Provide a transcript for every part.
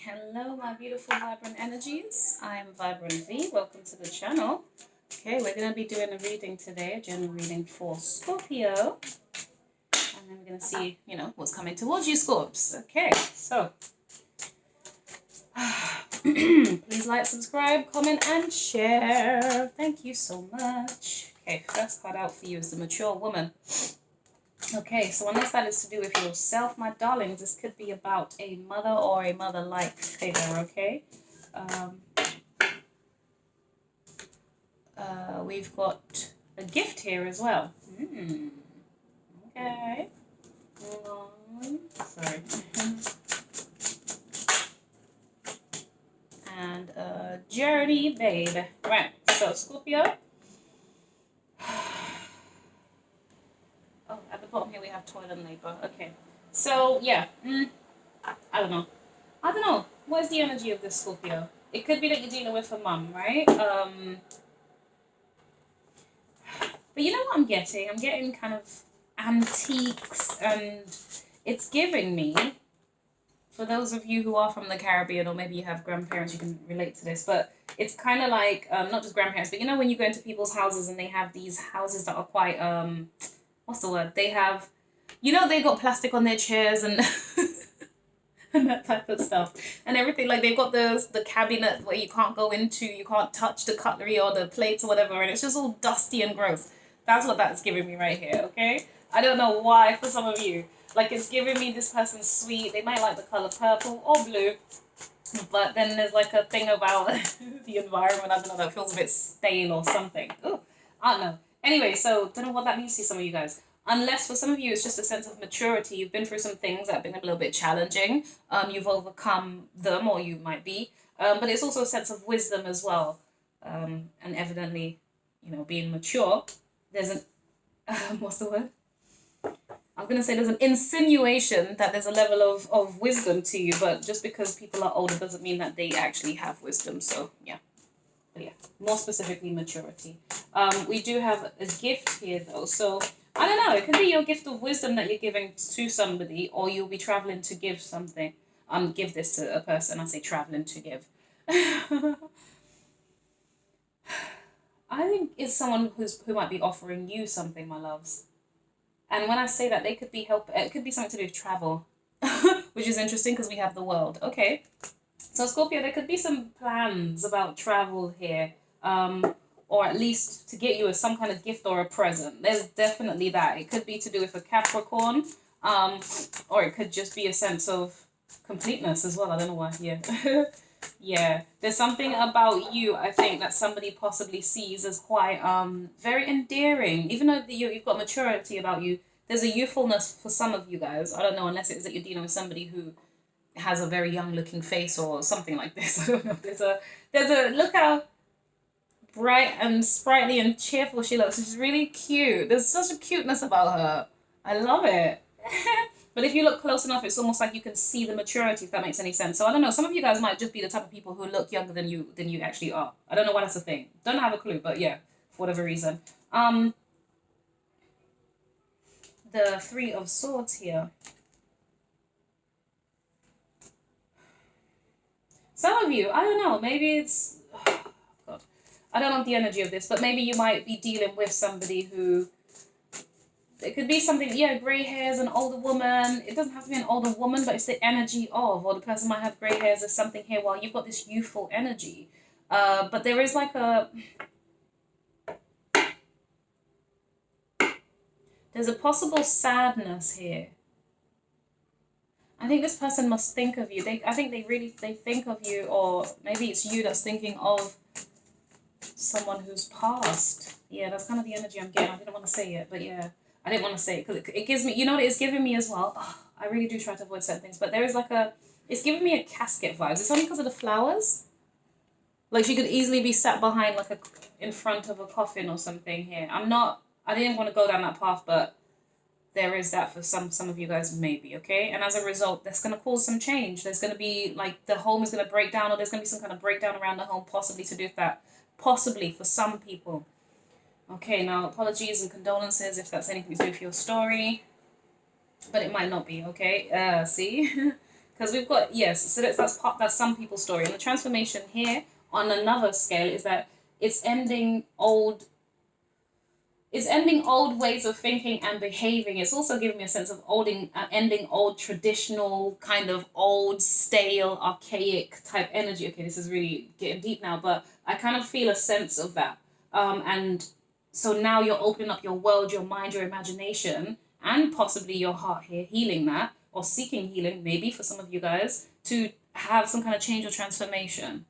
Hello, my beautiful vibrant energies. I'm Vibrant V. Welcome to the channel. Okay, we're going to be doing a reading today, a general reading for Scorpio. And then we're going to see, what's coming towards you, Scorps. Okay, so please like, subscribe, comment, and share. Thank you so much. Okay, first card out for you is the mature woman. Okay, so unless that is to do with yourself, my darlings, this could be about a mother or a mother-like figure, okay? We've got a gift here as well. Okay. Hold on. Sorry. And a journey, babe. Right, so Scorpio. Oh, at the bottom here we have toil and labor. Okay. So, yeah. I don't know. What is the energy of this Scorpio? It could be that you're dealing with a mum, right? But you know what I'm getting? I'm getting kind of antiques, and it's giving me, for those of you who are from the Caribbean, or maybe you have grandparents, you can relate to this, but it's kind of like, not just grandparents, but when you go into people's houses and they have these houses that are quite, what's the word? They have, they got plastic on their chairs and and that type of stuff and everything. Like they've got the cabinet where you can't go into, you can't touch the cutlery or the plates or whatever, and it's just all dusty and gross. That's what that's giving me right here, okay? I don't know why for some of you. Like it's giving me this person's sweet. They might like the color purple or blue, but then there's like a thing about the environment, I don't know, that feels a bit stale or something. Ooh, I don't know. Anyway, so don't know what that means to some of you guys. Unless for some of you it's just a sense of maturity. You've been through some things that have been a little bit challenging. You've overcome them, or you might be. But it's also a sense of wisdom as well. And evidently, being mature, there's an, what's the word? I'm going to say there's an insinuation that there's a level of wisdom to you, but just because people are older doesn't mean that they actually have wisdom. So, yeah. But yeah, more specifically, maturity. We do have a gift here, though. So, I don't know. It could be your gift of wisdom that you're giving to somebody, or you'll be traveling to give something. Give this to a person. I say traveling to give. I think it's someone who might be offering you something, my loves. And when I say that, they could be it could be something to do with travel, which is interesting because we have the world. Okay. So Scorpio, there could be some plans about travel here, or at least to get you some kind of gift or a present. There's definitely that. It could be to do with a Capricorn, or it could just be a sense of completeness as well. I don't know why. Yeah. Yeah. There's something about you, I think, that somebody possibly sees as quite very endearing. Even though you've got maturity about you, there's a youthfulness for some of you guys. I don't know, unless it's that you're dealing with somebody who has a very young looking face or something like this. I don't know. There's a look how bright and sprightly and cheerful she looks. She's really cute. There's such a cuteness about her. I love it. But if you look close enough, it's almost like you can see the maturity, if that makes any sense. So I don't know. Some of you guys might just be the type of people who look younger than you actually are. I don't know why that's a thing. Don't have a clue, but yeah, for whatever reason. The Three of Swords here. Some of you, I don't know, maybe it's, oh God, I don't know the energy of this, but maybe you might be dealing with somebody who, it could be something, grey hairs, an older woman. It doesn't have to be an older woman, but it's the energy of, or the person might have grey hairs or something here while you've got this youthful energy. But there is like there's a possible sadness here. I think this person must think of you. I think they think of you, or maybe it's you that's thinking of someone who's passed. Yeah, that's kind of the energy I'm getting. I didn't want to say it, but yeah, I didn't want to say it because it gives me, what it's giving me as well? Oh, I really do try to avoid certain things, but there is it's giving me a casket vibes. It's only because of the flowers. Like she could easily be sat behind, in front of a coffin or something here. I didn't want to go down that path, but there is that for some of you guys, maybe, okay? And as a result, that's going to cause some change. There's going to be, the home is going to break down, or there's going to be some kind of breakdown around the home, possibly to do with that. Possibly, for some people. Okay, now, apologies and condolences if that's anything to do with your story. But it might not be, okay? See? Because we've got, yes, so that's some people's story. And the transformation here on another scale is that it's ending old ways of thinking and behaving. It's also giving me a sense of ending old traditional, kind of old, stale, archaic type energy. Okay, this is really getting deep now, but I kind of feel a sense of that. And so now you're opening up your world, your mind, your imagination, and possibly your heart here, healing that, or seeking healing, maybe for some of you guys, to have some kind of change or transformation.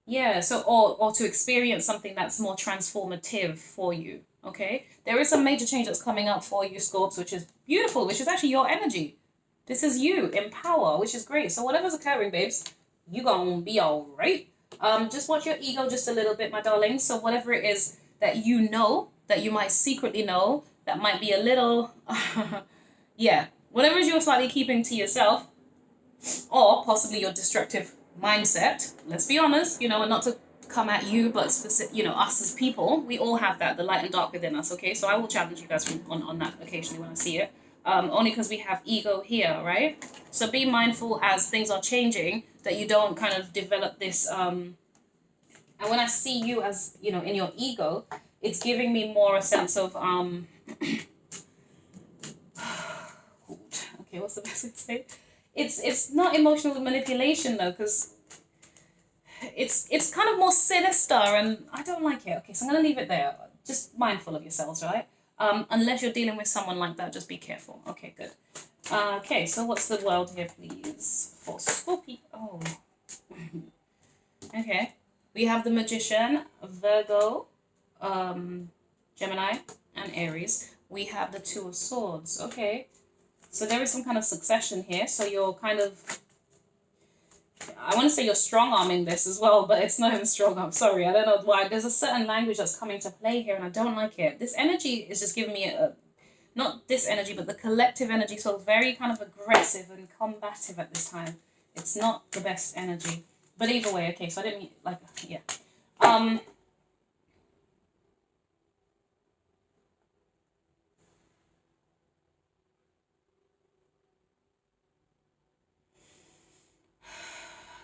Yeah, so or to experience something that's more transformative for you. Okay, there is some major change that's coming up for you, Scorps, which is beautiful, which is actually your energy. This is you in power, which is great. So whatever's occurring, babes, you gonna be all right. Just watch your ego just a little bit, my darling. So whatever it is that you know, that you might secretly know, that might be a little, yeah, whatever it is you're slightly keeping to yourself, or possibly your destructive mindset. Let's be honest, and not to come at you, but us as people, we all have that, the light and dark within us. Okay, so I will challenge you guys on that occasionally when I see it. Only because we have ego here, right? So be mindful as things are changing that you don't kind of develop this. And when I see you as in your ego, it's giving me more a sense of okay, what's the best way to say it? It's not emotional manipulation though, because it's kind of more sinister, and I don't like it. Okay, so I'm gonna leave it there. Just mindful of yourselves, right? Unless you're dealing with someone like that, just be careful. Okay, good. Okay, so what's the world here, please, for Scorpio? Oh, okay. We have the Magician, Virgo, Gemini, and Aries. We have the Two of Swords. Okay, so there is some kind of succession here. So you're kind of, I want to say you're strong-arming this as well, but it's not even strong-arm. Sorry, I don't know why. There's a certain language that's coming to play here, and I don't like it. This energy is just giving me not this energy, but the collective energy. So very kind of aggressive and combative at this time. It's not the best energy. But either way, okay, so I didn't mean, yeah.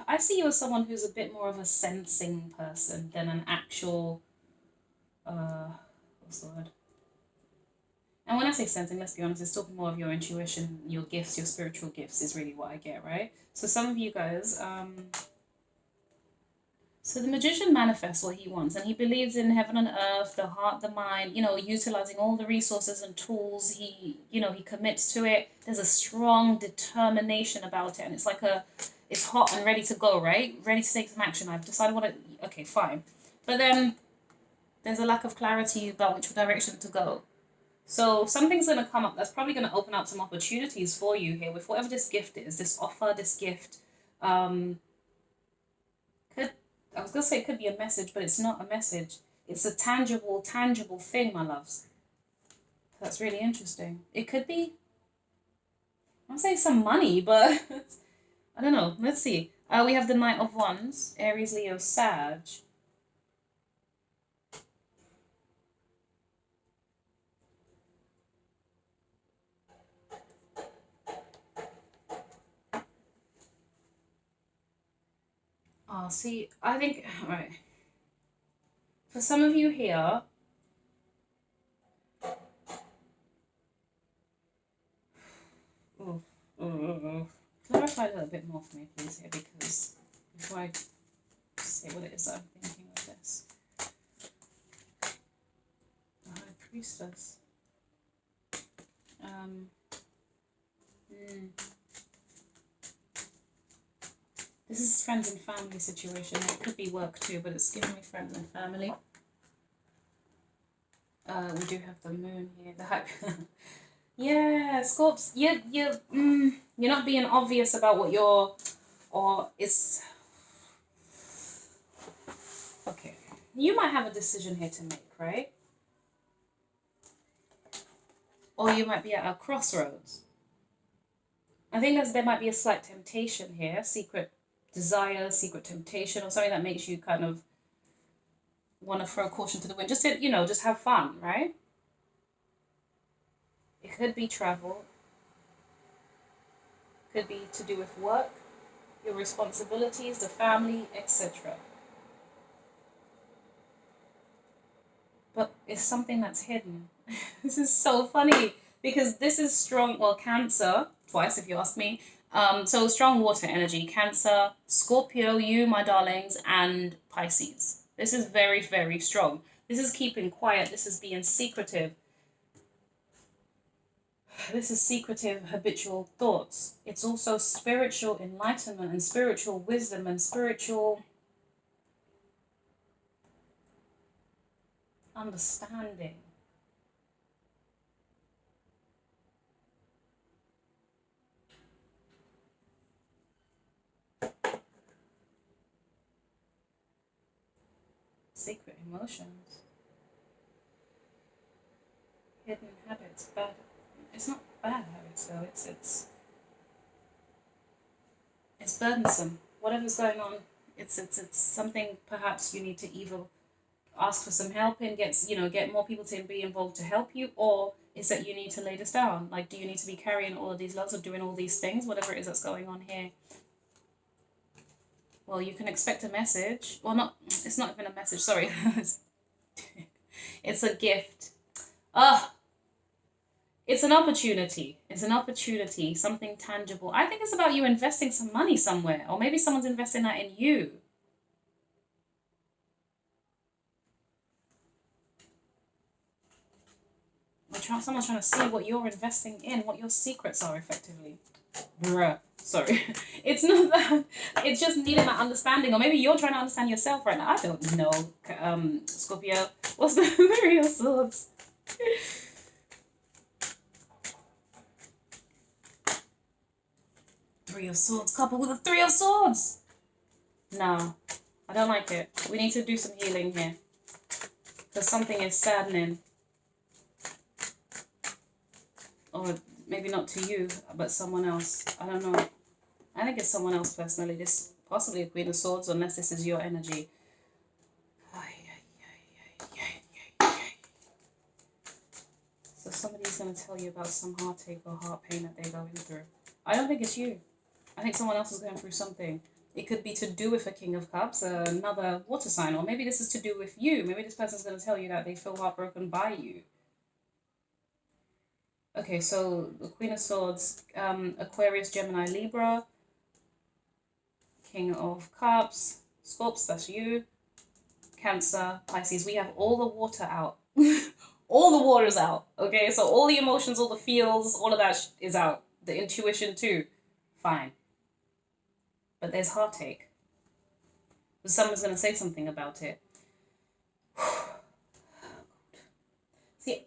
I see you as someone who's a bit more of a sensing person than an actual, what's the word? And when I say sensing, let's be honest, it's talking more of your intuition, your gifts, your spiritual gifts is really what I get, right? So some of you guys, so the Magician manifests what he wants, and he believes in heaven and earth, the heart, the mind, utilizing all the resources and tools. He commits to it. There's a strong determination about it, and it's like it's hot and ready to go, right? Ready to take some action. I've decided okay, fine. But then there's a lack of clarity about which direction to go. So something's going to come up that's probably going to open up some opportunities for you here with whatever this gift is, this offer, this gift. I was going to say it could be a message, but it's not a message. It's a tangible thing, my loves. That's really interesting. It could be, I'm saying some money, but I don't know. Let's see. We have the Knight of Wands, Aries, Leo, Sag. Oh, see, I think, all right. For some of you here, clarify a little bit more for me, please, here, because before I say what it is that I'm thinking of this. The High Priestess. This is friends and family situation. It could be work too, but it's giving me friends and family. We do have the moon here. The hype. Yeah, Scorps. You're not being obvious about what it's okay. You might have a decision here to make, right? Or you might be at a crossroads. I think there might be a slight temptation here, secret desire, secret temptation, or something that makes you kind of want to throw caution to the wind. Just to, just have fun, right? It could be travel. Could be to do with work, your responsibilities, the family, etc. But it's something that's hidden. This is so funny because this is strong, well, Cancer, twice if you ask me. So strong water energy, Cancer, Scorpio, you, my darlings, and Pisces. This is very, very strong. This is keeping quiet. This is being secretive. This is secretive, habitual thoughts. It's also spiritual enlightenment and spiritual wisdom and spiritual understanding. Secret emotions. Hidden habits, bad. It's not bad habits though, it's burdensome. Whatever's going on, it's something perhaps you need to either ask for some help and get more people to be involved to help you, or is that you need to lay this down. Like, do you need to be carrying all of these loads of doing all these things, whatever it is that's going on here? Well, you can expect a message. Well, not, it's not even a message, sorry. It's a gift. It's an opportunity. It's an opportunity, something tangible. I think it's about you investing some money somewhere, or maybe someone's investing that in you. Someone's trying to see what you're investing in, what your secrets are, effectively. Bruh. Sorry. It's not that. It's just needing that understanding. Or maybe you're trying to understand yourself right now. I don't know. Scorpio. What's the Three of Swords? Three of Swords coupled with a Three of Swords. No. I don't like it. We need to do some healing here. Because something is saddening. Or maybe not to you, but someone else. I don't know. I think it's someone else personally. This possibly a Queen of Swords, unless this is your energy. So somebody's going to tell you about some heartache or heart pain that they're going through. I don't think it's you. I think someone else is going through something. It could be to do with a King of Cups, another water sign, or maybe this is to do with you. Maybe this person's going to tell you that they feel heartbroken by you. Okay, so the Queen of Swords, Aquarius, Gemini, Libra, King of Cups, Scorps, that's you, Cancer, Pisces. We have all the water out. All the water's out, okay? So all the emotions, all the feels, all of that is out. The intuition too, fine. But there's heartache. Someone's going to say something about it. See,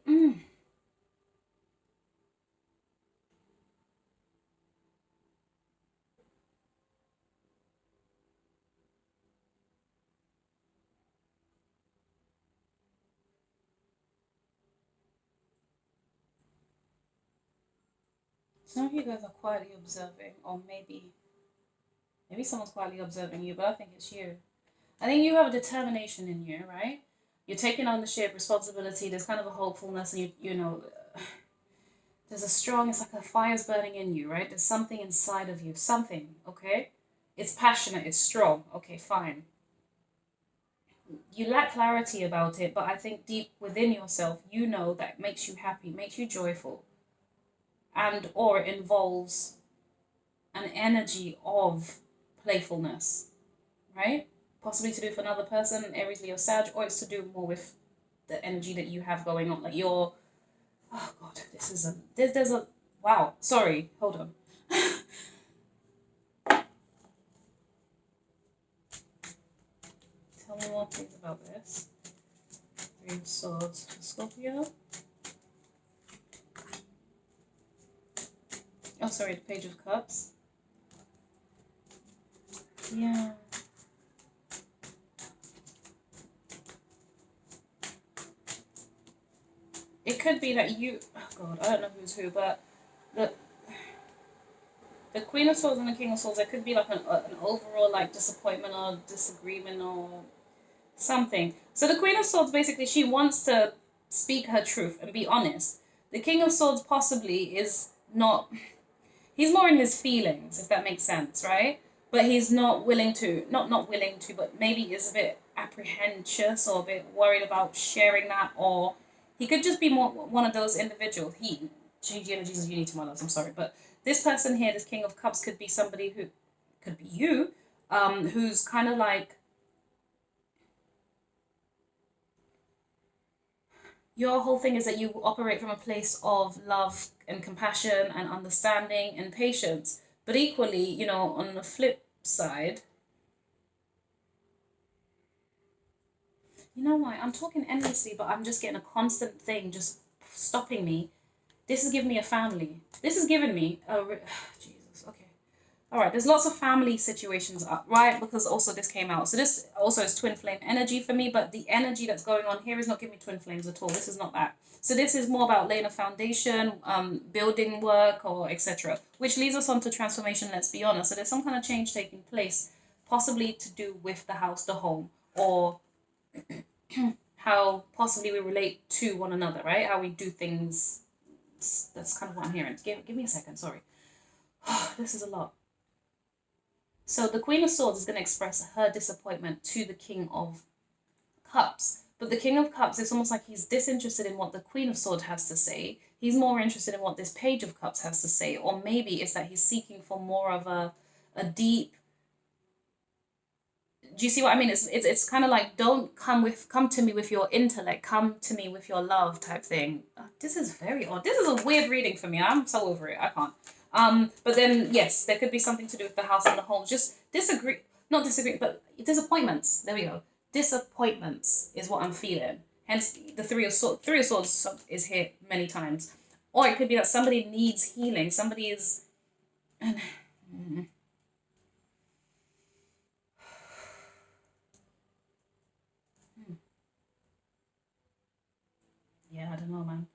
some of you guys are quietly observing, or maybe someone's quietly observing you, but I think it's you. I think you have a determination in you, right? You're taking ownership, responsibility. There's kind of a hopefulness, and you know, there's a strong. It's like a fire's burning in you, right? There's something inside of you, something. Okay, it's passionate. It's strong. Okay, fine. You lack clarity about it, but I think deep within yourself, you know that makes you happy, makes you joyful, and or it involves an energy of playfulness, right? Possibly to do with another person, Aries, Leo, Sag, or it's to do more with the energy that you have going on, like your, oh God, this is there's a, wow, sorry, hold on. Tell me more things about this. Three of Swords, Scorpio. Oh, sorry, the Page of Cups. Yeah. It could be that you, oh God, I don't know who's who, but the Queen of Swords and the King of Swords, there could be like an overall like disappointment or disagreement or something. So the Queen of Swords, basically, she wants to speak her truth and be honest. The King of Swords possibly is not, He's more in his feelings, if that makes sense, right? But he's not willing to, not willing to, but maybe is a bit apprehensive or a bit worried about sharing that, or he could just be more one of those individuals. Jesus, you need to my loves, I'm sorry, but this person here, this King of Cups, could be somebody who, could be you, who's kind of like, your whole thing is that you operate from a place of love and compassion and understanding and patience. But equally, you know, on the flip side, you know what? I'm talking endlessly, but I'm just getting a constant thing just stopping me. This is giving me a family. This is giving me a... Jesus, okay. All right, there's lots of family situations up, right? Because also this came out. So this also is twin flame energy for me, but the energy that's going on here is not giving me twin flames at all. This is not that. So this is more about laying a foundation, building work, or etc. Which leads us on to transformation, let's be honest. So there's some kind of change taking place, possibly to do with the house, the home, or how possibly we relate to one another, right? How we do things. That's kind of what I'm hearing. Give me a second, sorry. This is a lot. So the Queen of Swords is going to express her disappointment to the King of Cups. But the King of Cups, it's almost like he's disinterested in what the Queen of Swords has to say. He's more interested in what this Page of Cups has to say. Or maybe it's that he's seeking for more of a deep... Do you see what I mean? It's kind of like, don't come to me with your intellect, come to me with your love type thing. This is very odd. This is a weird reading for me. I'm so over it. I can't. But then, yes, there could be something to do with the house and the home. Just not disagree, but disappointments. There we go. Disappointments is what I'm feeling. Hence, the Three of Swords is here many times. Or it could be that somebody needs healing. Somebody is... Yeah, I don't know, man.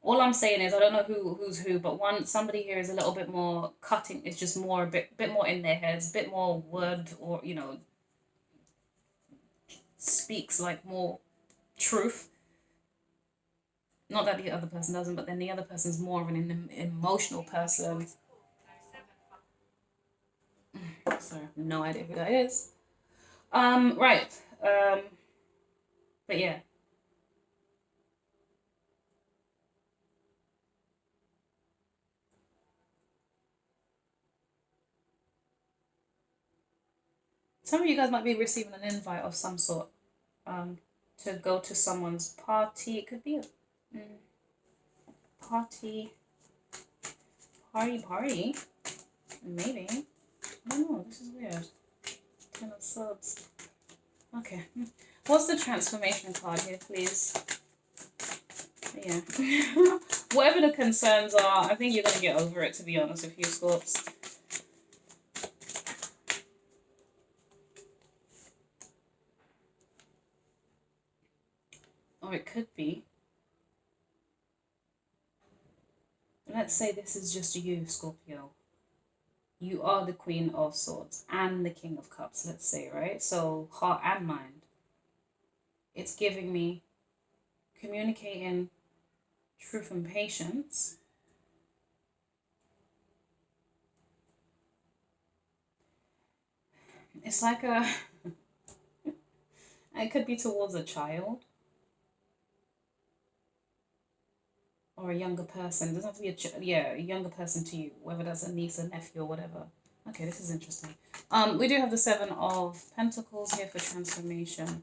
All I'm saying is I don't know who's who, but somebody here is a little bit more cutting. It's just more a bit more in their heads, a bit more word, or speaks like more truth. Not that the other person doesn't, but then the other person's more of an emotional person. Sorry, I have no idea who that is. Right. But yeah. Some of you guys might be receiving an invite of some sort to go to someone's party. It could be a party. Maybe. I don't know. This is weird. 10 of Swords. Okay. What's the transformation card here, please? Yeah. Whatever the concerns are, I think you're going to get over it, to be honest with you, Scorps. Or it could be. Let's say this is just you, Scorpio. You are the Queen of Swords and the King of Cups, let's say, right? So heart and mind. It's giving me communicating truth and patience. It's like it could be towards a child. Or a younger person. It doesn't have to be a younger person to you, whether that's a niece, a nephew, or whatever. Okay, this is interesting. We do have the 7 of Pentacles here for transformation.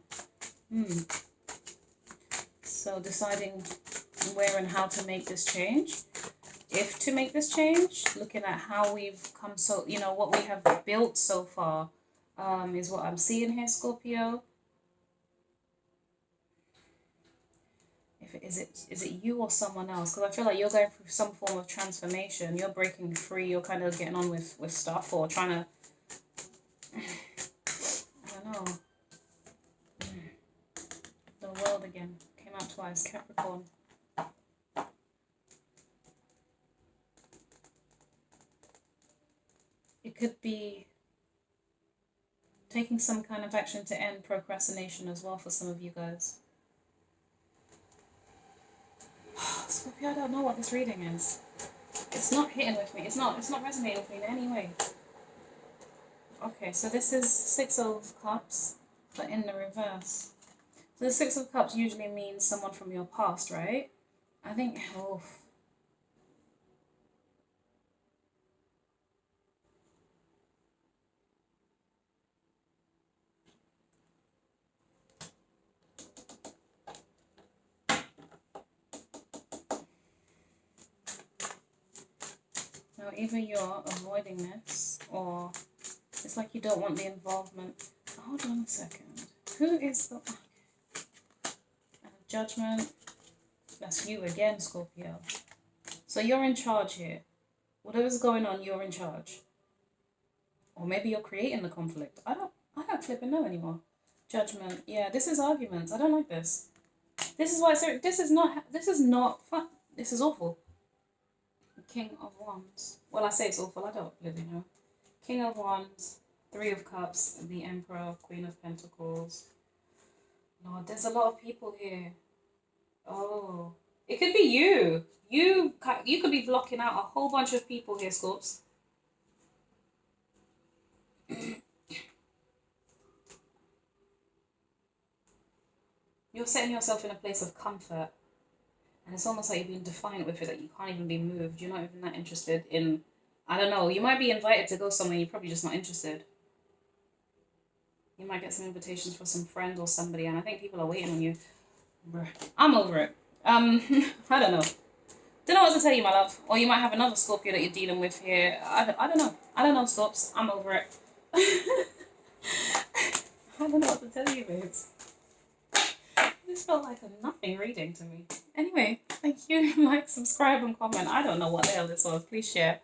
So deciding where and how to make this change. If to make this change, looking at how we've come what we have built so far is what I'm seeing here, Scorpio. Is it you or someone else? Because I feel like you're going through some form of transformation. You're breaking free. You're kind of getting on with stuff, or trying to... I don't know. The World again. Came out twice. Capricorn. It could be taking some kind of action to end procrastination as well for some of you guys. Scorpio, I don't know what this reading is. It's not hitting with me. It's not resonating with me in any way. Okay, so this is Six of Cups, but in the reverse. So the Six of Cups usually means someone from your past, right? I think, oh. Now, either you're avoiding this, or it's like you don't want the involvement. Hold on a second. Who is the... Judgment. That's you again, Scorpio. So you're in charge here. Whatever's going on, you're in charge. Or maybe you're creating the conflict. I don't flipping know anymore. Judgment. Yeah, this is arguments. I don't like this. This is why this is not fun. This is awful. King of Wands. Well, I say it's awful. I don't really know. King of Wands, Three of Cups, the Emperor, Queen of Pentacles. Lord, there's a lot of people here. Oh, it could be you. You could be blocking out a whole bunch of people here, Scorps. You're setting yourself in a place of comfort. And it's almost like you're being defiant with it, that you can't even be moved. You're not even that interested in, I don't know, you might be invited to go somewhere, you're probably just not interested. You might get some invitations for some friend or somebody, and I think people are waiting on you. I'm over it. I don't know. Don't know what to tell you, my love. Or you might have another Scorpio that you're dealing with here. I don't know. I don't know, Scorps. I'm over it. I don't know what to tell you, babes. This felt like a nothing reading to me. Anyway, thank you. Like, subscribe, and comment. I don't know what the hell this was. Please share.